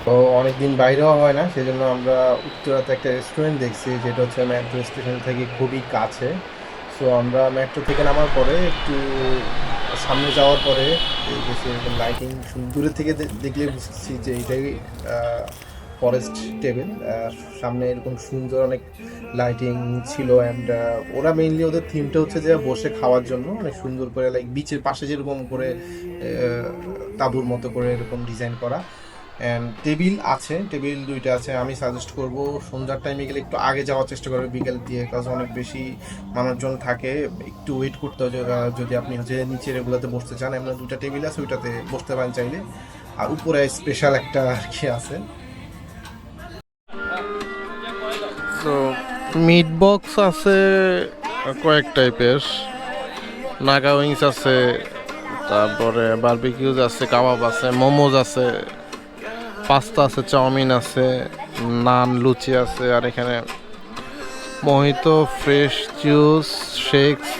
তো অনেকদিন বাইরেও হয় না, সেজন্য আমরা উত্তরাতে একটা রেস্টুরেন্ট দেখছি যেটা হচ্ছে মেট্রো স্টেশন থেকে খুবই কাছে। সো আমরা মেট্রো থেকে নামার পরে একটু সামনে যাওয়ার পরে দেখেছি এরকম লাইটিং, দূরে থেকে দেখলে বুঝছি যে এটাই ফরেস্ট টেবিল। সামনে এরকম সুন্দর অনেক লাইটিং ছিল। অ্যান্ড ওরা মেইনলি ওদের থিমটা হচ্ছে যে বসে খাওয়ার জন্য অনেক সুন্দর করে, লাইক বিচের পাশে যেরকম করে তাঁবুর মতো করে এরকম ডিজাইন করা। অ্যান্ড টেবিল আছে, টেবিল দুইটা আছে। আমি সাজেস্ট করব সন্ধ্যার টাইমে গেলে একটু আগে যাওয়ার চেষ্টা করবে, বিকেল দিয়ে, কাজ অনেক বেশি মানুষজন থাকে, একটু ওয়েট করতে হয়। যদি আপনি হচ্ছে নিচের এগুলোতে বসতে চান, এমন দুইটা টেবিল আছে, ওইটাতে বসতে পারেন চাইলে। আর উপরে স্পেশাল একটা আর কি আছে। তো মিট বক্স আছে কয়েক টাইপের, নাগা উইংস আছে, তারপরে বারবিকিউজ আছে, কাবাব আছে, মোমোজ আছে, পাস্তা আছে, চাউমিন আছে, নান, লুচি আছে। আর এখানে mojito, fresh juice, shakes,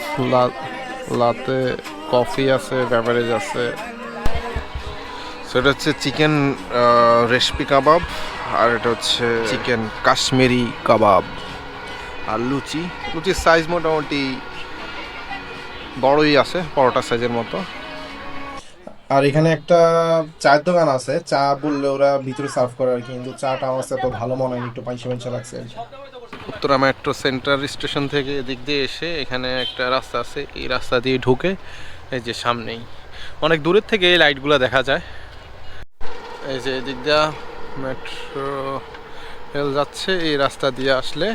লাতে, coffee আছে, বেভারেজ আছে। সেটা হচ্ছে চিকেন রেশমি কাবাব, আর এটা হচ্ছে চিকেন কাশ্মীরি কাবাব। আর লুচির সাইজ মোটামুটি বড়ই আছে, পরোটা সাইজের মতো। আর এখানে একটা চায়ের দোকান আছে, চা বললে ওরা ভিতরে সার্ভ করে আর কি, কিন্তু চাটা আমার কাছে এত ভালো মনে হয়নি, একটু পাইসা পাইসা লাগছে আর কি। উত্তরা মেট্রো সেন্টার স্টেশন থেকে এদিক দিয়ে এসে এখানে একটা রাস্তা আছে, এই রাস্তা দিয়ে ঢুকে এই যে সামনেই অনেক দূরের থেকে এই লাইটগুলো দেখা যায়। এই যে এদিক দিয়ে মেট্রো রেল যাচ্ছে, এই রাস্তা দিয়ে আসলে